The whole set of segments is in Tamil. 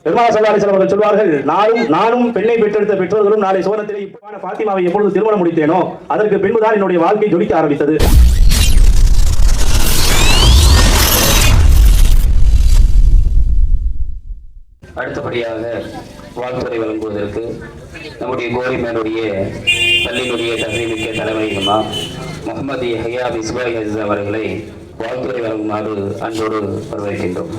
பெருமாள் ஸல்லல்லாஹு அலைஹி வஸல்லம் அவர்கள் சொல்வார்கள், நானும் பெண்ணை பெற்றெடுத்த பெற்றோர்களும் நாளை சுவனத்திலே இப்போவான ஃபாத்திமாவை எப்பொழுது திருமணம் முடித்தேனோ அதற்கு பின்புதான் என்னுடைய வாழ்க்கை ஜொலிக்க ஆரம்பித்தது. அடுத்தபடியாக வாழ்த்துறை வழங்குவதற்கு நம்முடைய கோரிமேனுடைய பள்ளியினுடைய தகுதிமிக்க தலைமையுமா முகமது யஹ்யா இஸ்மாயில் அஜீஸ் அவர்களை வாழ்த்துறை வழங்குமாறு அன்போடு வரவேற்கின்றோம்.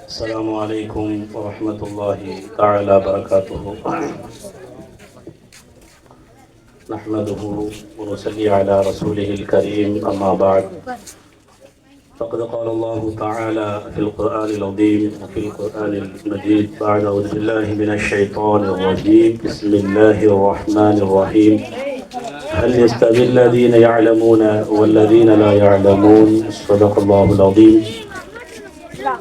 அஸ்ஸலாமு அலைக்கும் வரஹ்மத்துல்லாஹி தஆலா பரகாத்துஹு. نحمده ونصلي على رسوله الكريم أما بعد فقد قال الله تعالى في القرآن العظيم وفي القرآن المجيد بعد أعوذ بالله من الشيطان الرجيم بسم الله الرحمن الرحيم هل يستوي الذين يعلمون والذين لا يعلمون صدق الله العظيم.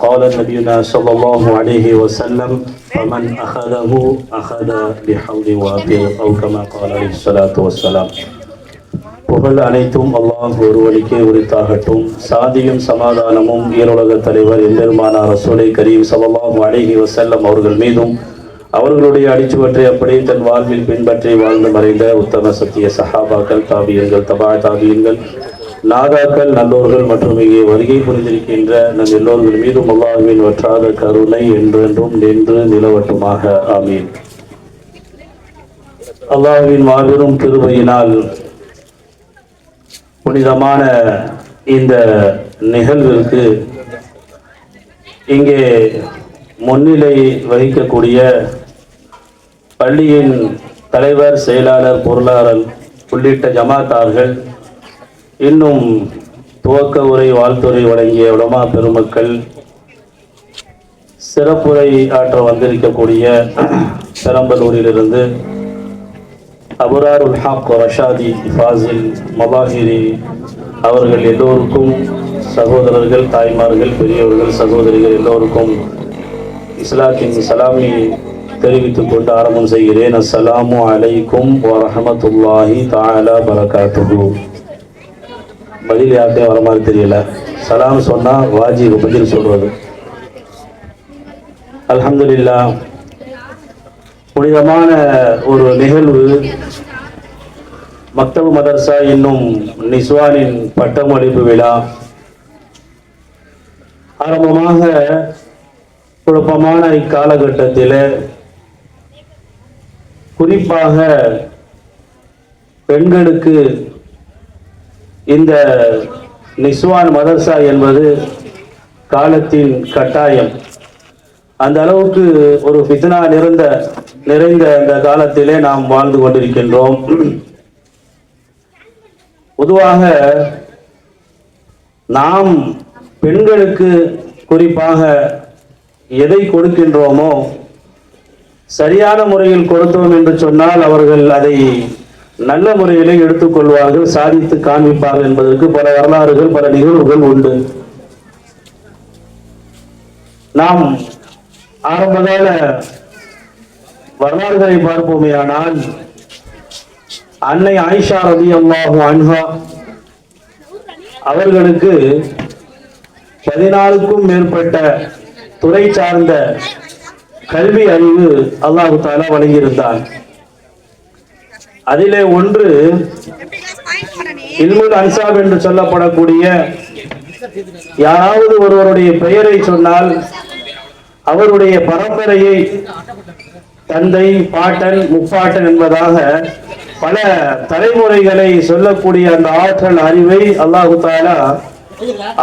قال نبينا صلى الله عليه وسلم فمن أخذه أخذ بحوض وافر أو كما قال عليه الصلاة والسلام. புகழ் அனைத்தும் அல்லாஹ் ஒருவனுக்கே உரித்தாகட்டும். சாந்தியும் சமாதானமும் ஈருலக தலைவர் எம்பெருமானார் ரசூலை கரீம் ஸல்லல்லாஹு அலைஹி வஸல்லம் அவர்கள் மீதும் அவர்களுடைய அடிச்சுவற்றை அப்படியே தன் வாழ்வில் பின்பற்றி வாழ்ந்து மறைந்த உத்தம சத்திய சஹாபாக்கள், தாபியன்கள், தபா தாபியன்கள், நாதாக்கள், நல்லோர்கள் மற்றும் இங்கே வருகை புரிந்திருக்கின்ற நம் எல்லோர்கள் மீதும் அல்லாஹ்வின் வற்றாத கருணை என்றென்றும் நின்று நிலவட்டுமாக. ஆமீன். அல்லாஹ்வின் மாபெரும் கிருபையினால் புனிதமான இந்த நிகழ்விற்கு இங்கே முன்னிலை வகிக்கக்கூடிய பள்ளியின் தலைவர், செயலாளர், பொருளாளர் உள்ளிட்ட ஜமாத்தார்கள், இன்னும் துவக்க உரை வாழ்த்துறை வழங்கிய உலமா பெருமக்கள், சிறப்புரை ஆற்ற வந்திருக்கக்கூடிய பெரம்பலூரிலிருந்து அபுராருல் ஹக் ரஷாதி ஃபாசில் மபாஹிரி அவர்கள் எல்லோருக்கும், சகோதரர்கள், தாய்மார்கள், பெரியவர்கள், சகோதரிகள் எல்லோருக்கும் இஸ்லாத்தின் சலாமி தெரிவித்துக் கொண்டு ஆரம்பம் செய்கிறேன். அஸ்ஸலாமு அலைக்கும் வரஹ்மத்துல்லாஹி தஆலா பரகாத்துஹு. பதில் யார்கிட்டையும் வர மாதிரி தெரியல. சலாம் சொன்னா வாஜிபு பதில் சொல்றது. அல்ஹம்துலில்லாஹ். புனிதமான ஒரு நிகழ்வு. மக்தபு மதர்சா இன்னும் நிஸ்வானின் பட்டமளிப்பு விழா ஆரம்பமாக குழப்பமான இக்காலகட்டத்தில் குறிப்பாக பெண்களுக்கு இந்த நிஸ்வான் மதர்சா என்பது காலத்தின் கட்டாயம். அந்த அளவுக்கு ஒரு ஃபித்னா நிறைந்த அந்த காலத்திலே நாம் வாழ்ந்து கொண்டிருக்கின்றோம். பொதுவாக நாம் பெண்களுக்கு குறிப்பாக எதை கொடுக்கின்றோமோ சரியான முறையில் கொடுத்தோம் என்று சொன்னால் அவர்கள் அதை நல்ல முறையிலே எடுத்துக்கொள்வார்கள், சாதித்து காண்பிப்பார்கள் என்பதற்கு பல வரலாறுகள், பல நிகழ்வுகள் உண்டு. நாம் ஆரம்பகால வரலாறுகளை பார்ப்போமேயானால் அன்னை ஆயிஷா ரலியல்லாஹு அன்ஹா அவர்களுக்கு 14க்கும் மேற்பட்ட துறை சார்ந்த கல்வி அறிவு அல்லாஹு தஆலா வழங்கியிருந்தார். அதிலே ஒன்று இல்முல் அன்சாப் என்று சொல்லப்படக்கூடிய, யாராவது ஒருவருடைய பெயரை சொன்னால் அவருடைய பரம்பரையை தந்தை, பாட்டன், முப்பாட்டன் என்பதாக பல தலைமுறைகளை சொல்லக்கூடிய அந்த ஆற்றல் அறிவை அல்லாஹு தஆலா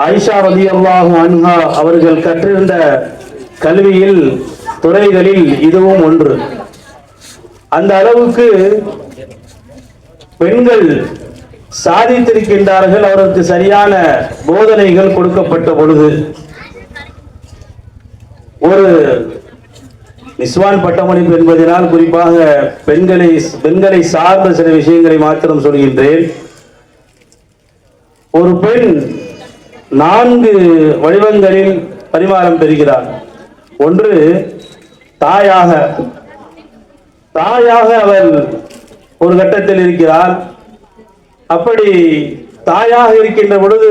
ஆயிஷா ரலியல்லாஹு அன்ஹா அவர்கள் கற்றிருந்த கல்வியில் துறைகளில் இதுவும் ஒன்று. அந்த அளவுக்கு பெண்கள் சாதித்திருக்கின்றார்கள். அவருக்கு சரியான போதனைகள் கொடுக்கப்பட்ட பொழுது ஒரு நிஸ்வான் பட்டமளிப்பு என்பதனால் குறிப்பாக பெண்களை சார்ந்த சில விஷயங்களை மாத்திரம் சொல்கின்றேன். ஒரு பெண் 4 வடிவங்களில் பரிமாறம் பெறுகிறார். ஒன்று தாயாக அவள் ஒரு கட்டத்தில் இருக்கிறார். அப்படி தாயாக இருக்கின்ற பொழுது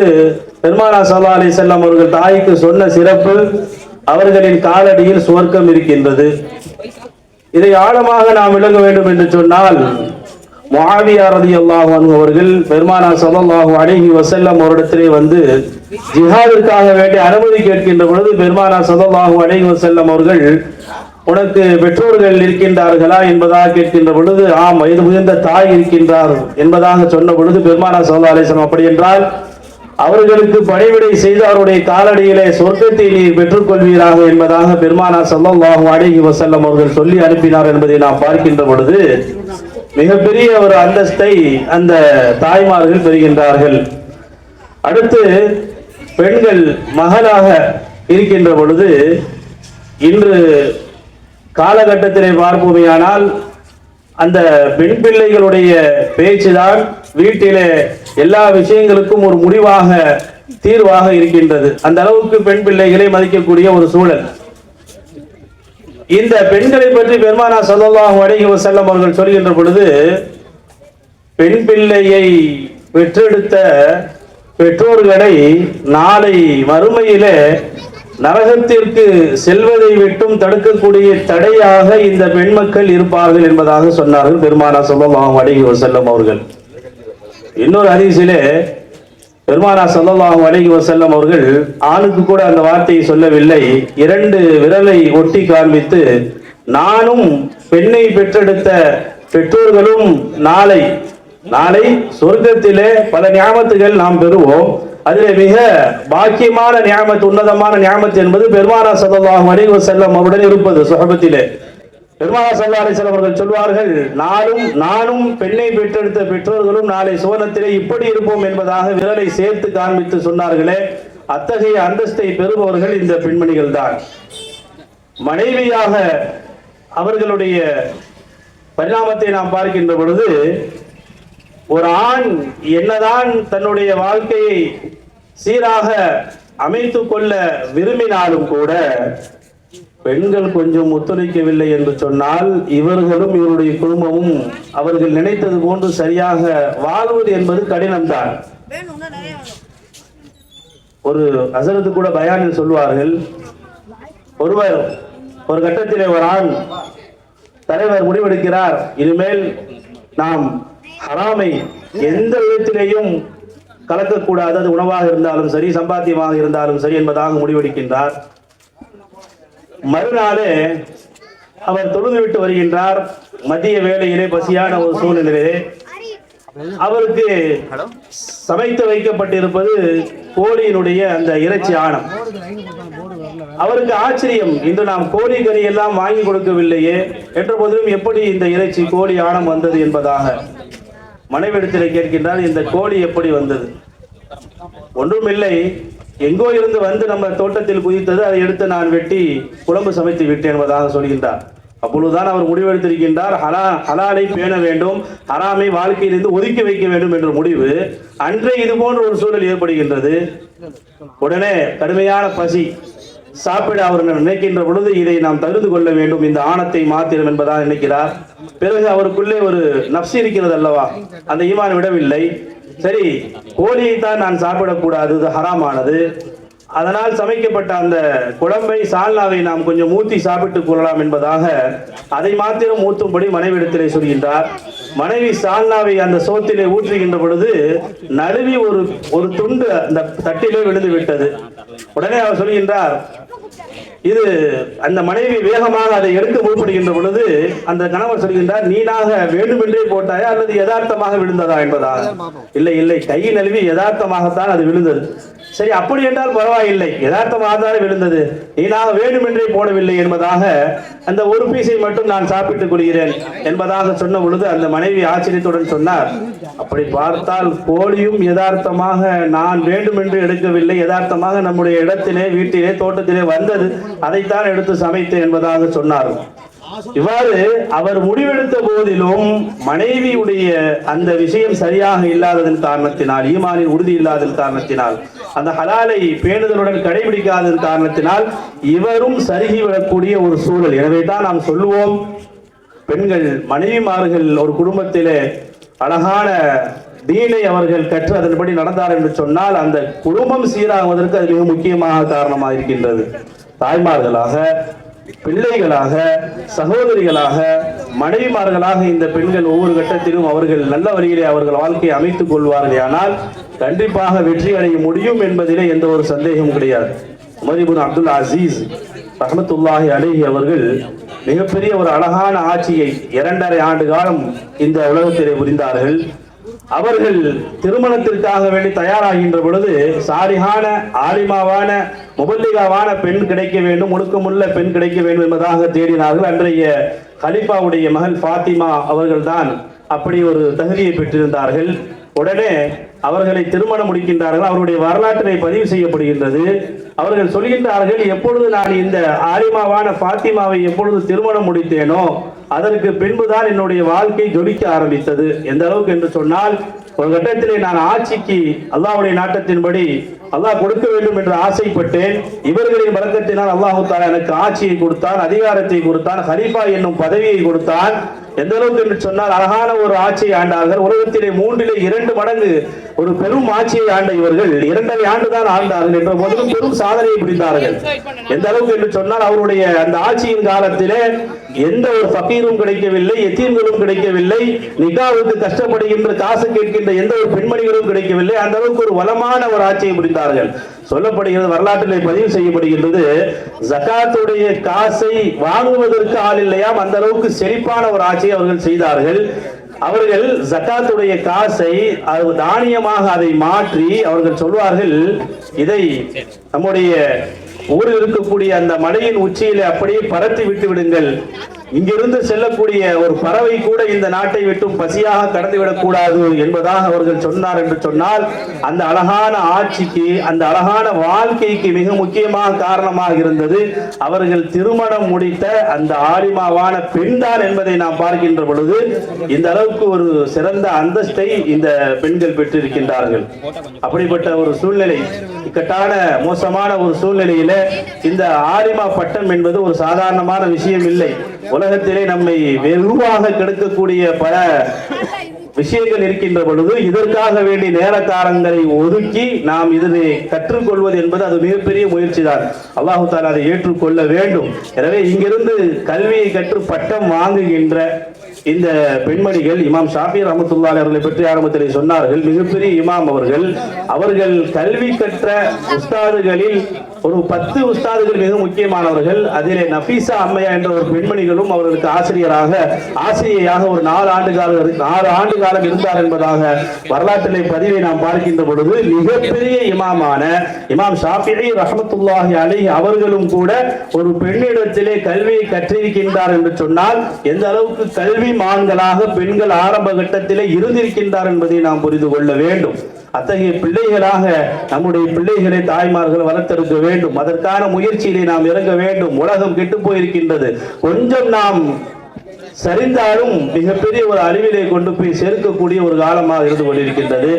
பெருமானார் ஸல்லல்லாஹு அலைஹி வஸல்லம் அவர்கள் தாய்க்கு சொன்ன சிறப்பு, அவர்களின் காலடியில் சுவர்க்கம் இருக்கின்றது. இதை ஆழமாக நாம் விளங்க வேண்டும் என்று சொன்னால், முஆவியா ரலியல்லாஹு அன்ஹு அவர்கள் பெருமானார் ஸல்லல்லாஹு அலைஹி வஸல்லம் அவரிடத்திலே வந்து ஜிஹாதிற்காக வேண்டி அனுமதி கேட்கின்ற பொழுது பெருமானார் ஸல்லல்லாஹு அலைஹி வஸல்லம் அவர்கள், உனக்கு பெற்றோர்கள் இருக்கின்றார்களா என்பதாக கேட்கின்ற பொழுது, ஆம், வயது முதிர்ந்த தாய் இருக்கின்றார் என்பதாக சொன்ன பொழுது பெருமானார் ஸல்லல்லாஹு அலைஹி வஸல்லம், அப்படி என்றால் அவர்களுக்கு பணிவிடை செய்து அவருடைய காலடியிலே சொர்க்கத்தை நீர் பெற்றுக் கொள்வீராக என்பதாக பெருமானார் ஸல்லல்லாஹு அலைஹி வஸல்லம் அவர்கள் சொல்லி அனுப்பினார் என்பதை நாம் பார்க்கின்ற பொழுது மிகப்பெரிய ஒரு அந்தஸ்தை அந்த தாய்மார்கள் பெறுகின்றார்கள். அடுத்து பெண்கள் மகளாக இருக்கின்ற பொழுது இன்று காலகட்டத்திலே பார்ப்போமேயானால் அந்த பெண் பிள்ளைகளுடைய பேச்சுதான் வீட்டிலே எல்லா விஷயங்களுக்கும் ஒரு முடிவாக தீர்வாக இருக்கின்றது. அந்த அளவுக்கு பெண் பிள்ளைகளை மதிக்கக்கூடிய ஒரு சூழல். இந்த பெண்களை பற்றி பெருமானார் ஸல்லல்லாஹு அலைஹி வஸல்லம் அவர்கள் சொல்கின்ற பொழுது, பெண் பிள்ளையை பெற்றெடுத்த பெற்றோர்களை நாளை மறுமையிலே நரகத்திற்கு செல்வதை விட்டும் தடுக்கக்கூடிய தடையாக இந்த பெண் மக்கள் இருப்பார்கள் என்பதாக சொன்னார்கள் பெருமானார் ஸல்லல்லாஹு அலைஹி வஸல்லம் அவர்கள். இன்னொரு ஹதீஸிலே பெருமானார் ஸல்லல்லாஹு அலைஹி வஸல்லம் அவர்கள் ஆணுக்கு கூட அந்த வார்த்தையை சொல்லவில்லை, 2 விரலை ஒட்டி காண்பித்து, நானும் பெண்ணை பெற்றெடுத்த பெற்றோர்களும் நாளை சொர்க்கத்திலே பல நியாமத்துகள் நாம் பெறுவோம். அதிலே மிக பாக்கியமான நியாமத், உன்னதமான நியாமத் என்பது பெருமானார் ஸல்லல்லாஹு அலைஹி வஸல்லம் அவருடன் இருப்பது. சுஹபத்திலே பெருமானார் ஸல்லல்லாஹு அலைஹி வஸல்லம் அவர்கள் சொல்வார்கள், நானும் பெண்ணை பெற்றெடுத்த பெற்றோர்களும் நாளை சுவனத்திலே இப்படி இருப்போம் என்பதாக விரலை சேர்த்து காண்பித்து சொன்னார்களே, அத்தகைய அந்தஸ்தை பெறுபவர்கள் இந்த பெண்மணிகள் தான். மனைவியாக அவர்களுடைய பரிணாமத்தை நாம் பார்க்கின்ற பொழுது, ஒரு ஆண் என்னதான் தன்னுடைய வாழ்க்கையை சீராக அமைத்துக் கொள்ள விரும்பினாலும் கூட பெண்கள் கொஞ்சம் ஒத்துழைக்கவில்லை என்று சொன்னால் இவர்களும் இவருடைய குடும்பமும் அவர்கள் நினைத்தது போன்று சரியாக வாழ்வது என்பது கடினம்தான். ஒரு ஹஸரத் கூட பயானில் சொல்வார்கள், ஒரு கட்டத்திலே ஒரு ஆண் தலைவர் முடிவெடுக்கிறார், இனிமேல் நாம் ஹராமை எந்த விதத்திலேயும் கலக்கக்கூடாது, அது உணவாக இருந்தாலும் சரி, சம்பாத்தியமாக இருந்தாலும் சரி என்பதாக முடிவெடுக்கின்றார். மறுநாளே அவர் தொழுது விட்டு வருகின்றார். மதிய வேளையிலே பசியான ஒரு சூழ்நிலையிலே அவருக்கு சமைத்து வைக்கப்பட்டிருப்பது கோழியினுடைய அந்த இறைச்சி ஆணம். அவருக்கு ஆச்சரியம், இன்று நாம் கோழி கறி எல்லாம் வாங்கி கொடுக்கவில்லையே என்ற போதிலும் எப்படி இந்த இறைச்சி கோழி ஆணம் வந்தது என்பதாக மனைவிடத்திலே கேட்கின்றார். இந்த கோழி எப்படி வந்தது? ஒன்றுமில்லை, எங்கோ இருந்து வந்து நம்ம தோட்டத்தில் குதித்தது, அதை எடுத்து நான் வெட்டி குழம்பு சமைத்து விட்டேன் என்பதாக சொல்கின்றார். அப்பொழுதுதான் அவர் முடிவெடுத்திருக்கின்றார், ஹலாலை பேண வேண்டும், ஹராமை வாழ்க்கையிலிருந்து ஒதுக்கி வைக்க வேண்டும் என்ற முடிவு. அன்றே இது போன்ற ஒரு சூழல் ஏற்படுகின்றது. உடனே கடுமையான பசி, சாப்பிட அவர் நினைக்கின்ற பொழுது இதை நாம் தகுந்து கொள்ள வேண்டும், இந்த ஆணத்தை மாத்திரம் என்பதாக நினைக்கிறார். பிறகு அவருக்குள்ளே ஒரு நப்சி இருக்கிறது அல்லவா, அந்த ஈமான் விடவில்லை. சரி, கோழியைத்தான் நான் சாப்பிடக்கூடாது, இது ஹராமானது, அதனால் சமைக்கப்பட்ட அந்த குழம்பை சால்னாவை நாம் கொஞ்சம் ஊற்றி சாப்பிட்டுக் கொள்ளலாம் என்பதாக அதை மாத்திரம் ஊற்றும்படி மனைவிடத்திலே சொல்கின்றார். மனைவி சால்னாவை அந்த சோத்திலே ஊற்றுகின்ற பொழுது நழுவி ஒரு துண்டு அந்த தட்டிலே விழுந்து விட்டது. உடனே அவர் சொல்கின்றார், இது அந்த மனைவி வேகமாக அதை எடுக்க முற்படுகின்ற பொழுது அந்த கணவர் சொல்கின்றார், நீனாக வேண்டுமென்றே போட்டாயா அல்லது யதார்த்தமாக விழுந்ததா என்பதாக. இல்லை, கை நழுவி யதார்த்தமாகத்தான் அது விழுந்தது. சரி, அப்படி என்றால் பரவாயில்லை, யதார்த்தமாக தான் விழுந்தது, நீனாக வேண்டுமென்றே போடவில்லை என்பதாக அந்த ஒரு பீஸை மட்டும் நான் சாப்பிட்டுக் கொள்கிறேன் என்பதாக சொன்ன பொழுது அந்த மனைவி ஆச்சரியத்துடன் சொன்னார், அப்படி பார்த்தால் கோழியும் யதார்த்தமாக நான் வேண்டுமென்று எடுக்கவில்லை, யதார்த்தமாக நம்முடைய இடத்திலே, வீட்டிலே, தோட்டத்திலே வந்தது, அதைத்தான் எடுத்து சமைத்தேன் என்பதாக சொன்னார். இவ்வாறு அவர் முடிவெடுத்த போதிலும் மனைவியுடைய அந்த விஷயம் சரியாக இல்லாததன் காரணத்தினால், ஈமானின் உறுதி இல்லாததன் காரணத்தினால், அந்த ஹலாலை பேணுதலுடன் கடைபிடிக்காததன் காரணத்தினால் இவரும் சருகிவிடக்கூடிய ஒரு சூழல். எனவே தான் நாம் சொல்லுவோம், பெண்கள் மனைவிமார்கள் ஒரு குடும்பத்திலே அழகான தீனை அவர்கள் கற்று அதன்படி நடந்தார் என்று சொன்னால் அந்த குடும்பம் சீராகுவதற்கு அது மிக முக்கியமாக காரணமாக இருக்கின்றது. தாய்மார்களாக, பிள்ளைகளாக, சகோதரிகளாக, மனைவிமார்களாக இந்த பெண்கள் ஒவ்வொரு கட்டத்திலும் அவர்கள் நல்ல வழியிலே அவர்கள் வாழ்க்கையை அமைத்துக் கொள்வார்கள். ஆனால் கண்டிப்பாக வெற்றி அடைய முடியும் என்பதிலே எந்த ஒரு சந்தேகமும் கிடையாது. உமர் இப்னு அப்துல் அசீஸ் ரஹ்மத்துல்லாஹி அலைஹி அவர்கள் மிகப்பெரிய ஒரு அழகான ஆட்சியை 2.5 ஆண்டு காலம் இந்த உலகத்திலே புரிந்தார்கள். அவர்கள் திருமணத்திற்காக வேண்டி தயாராகின்ற பொழுது சாலிஹான, ஆலிமாவான, முபல்லிகாவான பெண் கிடைக்க வேண்டும், ஒழுக்கமுள்ள பெண் கிடைக்க வேண்டும் என்பதாக தேடினார்கள். அன்றைய கலிஃபாவுடைய மகள் ஃபாத்திமா அவர்கள்தான் அப்படி ஒரு தகுதியை பெற்றிருந்தார்கள். உடனே அவர்களை திருமணம் முடிக்கின்றார்கள். அவருடைய வரலாற்றினை பதிவு செய்யப்படுகின்றது. அவர்கள் சொல்கின்றார்கள், எப்பொழுது நான் இந்த ஆலிமாவான ஃபாத்திமாவை எப்பொழுது திருமணம் முடித்தேனோ அதற்கு பின்புதான் என்னுடைய வாழ்க்கை ஜொலிக்க ஆரம்பித்தது. எந்த அளவுக்கு என்று சொன்னால், ஒரு கட்டத்திலே நான் ஆட்சிக்கு அல்லாஹ்வுடைய நாட்டத்தின்படி அல்லாஹ் கொடுக்க வேண்டும் என்று ஆசைப்பட்டேன். இவர்களின் பரக்கத்தினால் அல்லாஹு தஆலா எனக்கு ஆட்சியை கொடுத்தான், அதிகாரத்தை கொடுத்தான், ஹலீஃபா என்னும் பதவியை கொடுத்தான். எந்த அளவுக்கு என்று சொன்னால், அழகான ஒரு ஆட்சியை ஆண்டார்கள். உலகத்திலே 3/2 மடங்கு ஒரு பெரும் ஆட்சியை ஆண்ட இவர்கள் 2.5 ஆண்டு தான் ஆண்டார்கள் என்ற போதிலும் பெரும் சாதனையை புரிந்தார்கள். எந்த அளவுக்கு என்று சொன்னால், அவருடைய அந்த ஆட்சியின் காலத்திலே எந்த ஒரு ஃபகீரும் கிடைக்கவில்லை, எத்தீம்களும் கிடைக்கவில்லை, நிகாவுக்கு கஷ்டப்படுகின்ற காசு கேட்கின்ற எந்த ஒரு பெண்மணிகளும் கிடைக்கவில்லை. அந்த அளவுக்கு ஒரு வளமான ஒரு ஆட்சியை புரிந்தார்கள். சொல்லப்படுகிறது, வரலாற்றிலே பதிவு செய்யப்படுகின்றது, ஜகாத்துடைய காசை வாங்குவதற்கு ஆள் இல்லையாம், அந்த அளவுக்கு செழிப்பான ஒரு ஆட்சியை அவர்கள் செய்தார்கள். அவர்கள் ஜகாத்துடைய காசை தானியமாக அதை மாற்றி அவர்கள் சொல்வார்கள், இதை நம்முடைய ஊரில் இருக்கக்கூடிய அந்த மலையின் உச்சியிலே அப்படியே பரத்தி விட்டு விடுங்கள். இங்கிருந்து செல்லக்கூடிய ஒரு பறவை கூட இந்த நாட்டை விட்டும் பசியாக கடந்துவிடக் கூடாது என்பதாக அவர்கள் சொன்னார் என்று சொன்னால், அந்த அழகான ஆட்சிக்கு, அந்த அழகான வாழ்க்கைக்கு மிக முக்கியமாக காரணமாக இருந்தது அவர்கள் திருமணம் முடித்த அந்த ஆலிமாவான பெண்தான் என்பதை நாம் பார்க்கின்ற பொழுது இந்த அளவுக்கு ஒரு சிறந்த அந்தஸ்தை இந்த பெண்கள் பெற்றிருக்கின்றார்கள். அப்படிப்பட்ட ஒரு சூழ்நிலை, இக்கட்டான மோசமான ஒரு சூழ்நிலையில இந்த ஆலிமா பட்டம் என்பது ஒரு சாதாரணமான விஷயம் இல்லை. உலகத்திலே நம்மை வெகுவாக கெடுக்கக்கூடிய பல விஷயங்கள் இருக்கின்ற பொழுது இதற்காக வேண்டி நேர காலங்களை ஒதுக்கி நாம் இதனை கற்றுக்கொள்வது என்பது அது மிகப்பெரிய முயற்சி தான். அல்லாஹு தஆலா அதை ஏற்றுக்கொள்ள வேண்டும். எனவே இங்கிருந்து கல்வியை கற்று பட்டம் வாங்குகின்ற இந்த பெண்மணிகள், இமாம் ஷாஃபி ரஹ்மத்துல்லாஹி அவர்களை பற்றி ஆரம்பத்திலே சொன்னார்கள், மிகப்பெரிய இமாம் அவர்கள். அவர்கள் கல்வி கற்ற உஸ்தாதுகளில் ஒரு 10 உஸ்தாதுகள் மிக முக்கியமானவர்கள். அதிலே நஃபீசா அம்மையா என்ற ஒரு பெண்மணிகளும் அவர்களுக்கு ஆசிரியையாக ஒரு 4 ஆண்டு காலம் இருந்தார் என்பதாக வரலாற்றிலே பதிவை நாம் பார்க்கின்ற பொழுது மிகப்பெரிய இமாமான இமாம் ஷாஃபிஈ ரஹ்மத்துல்லாஹி அலைஹி அவர்களும் கூட ஒரு பெண்ணிடத்திலே கல்வியை கற்றிருக்கின்றார் என்று சொன்னால் எந்த அளவுக்கு கல்வி மான்களாக பெண்கள் ஆரம்ப கட்டத்திலே இருந்திருக்கின்றார் என்பதை நாம் புரிந்து கொள்ள வேண்டும். அத்தகைய பிள்ளைகளாக நம்முடைய பிள்ளைகளை தாய்மார்கள் வளர்த்தெடுக்க வேண்டும். அதற்கான முயற்சியிலே நாம் இறங்க வேண்டும். உலகம் கெட்டு போயிருக்கின்றது. கொஞ்சம் நாம் சரிந்தாலும் மிகப்பெரிய ஒரு அழிவிலே கொண்டு போய் சேர்க்கக்கூடிய ஒரு காலமாக இருந்து கொண்டிருக்கின்றது.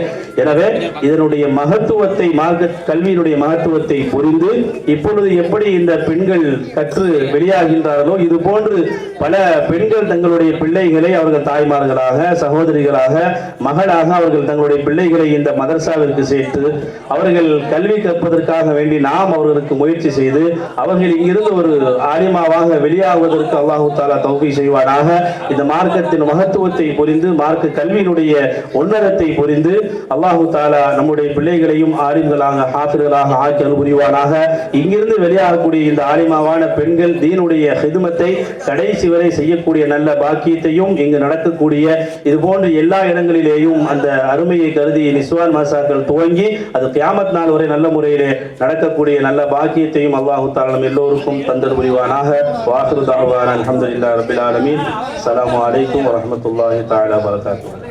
எனவே இதனுடைய மகத்துவத்தை, மார்க்க கல்வியினுடைய மகத்துவத்தை புரிந்து இப்பொழுது எப்படி இந்த பெண்கள் கற்று வெளியாகின்றார்களோ இது போன்று பல பெண்கள் தங்களுடைய பிள்ளைகளை அவர்கள் தாய்மார்களாக, சகோதரிகளாக, மகளாக அவர்கள் தங்களுடைய பிள்ளைகளை இந்த மதரசாவிற்கு சேர்த்து அவர்கள் கல்வி கற்பதற்காக வேண்டி நாம் அவர்களுக்கு முயற்சி செய்து அவர்கள் இங்கிருந்து ஒரு ஆலிமாவாக வெளியாகுவதற்கு அல்லாஹு தஆலா தௌஃபீக் செய்வானாக. இந்த மார்க்கத்தின் மகத்துவத்தை புரிந்து, மார்க்க கல்வியினுடைய உன்னதத்தை புரிந்து அல்லாஹு தஆலா நம்முடைய பிள்ளைகளையும் ஆலிம்களாக, ஹாஃபிர்களாக ஆக்கி அருள் புரிவானாக. இங்கிருந்து வெளியாகக்கூடிய இந்த ஆலிமாவான பெண்கள் தீனுடைய ஹிதுமத்தை கடைசி வரை செய்யக்கூடிய நல்ல பாக்கியத்தையும், இங்கு நடக்கக்கூடிய இது போன்ற எல்லா இடங்களிலேயும் அந்த அருமையை கருதி நிஸ்வான் மாசாக்கள் துவங்கி அது கியாமத் நாள் வரை நல்ல முறையிலே நடக்கக்கூடிய நல்ல பாக்கியத்தையும் அல்லாஹு தஆலா நம் எல்லோருக்கும் தந்தர் புரிவானாக. வாஹிரு தஅவானா அல்ஹம்துலில்லாஹி ரப்பில் ஆலமீன். அஸ்ஸலாமு அலைக்கும் வரஹ்மத்துல்லாஹி தஆலா வபரகாத்துஹு.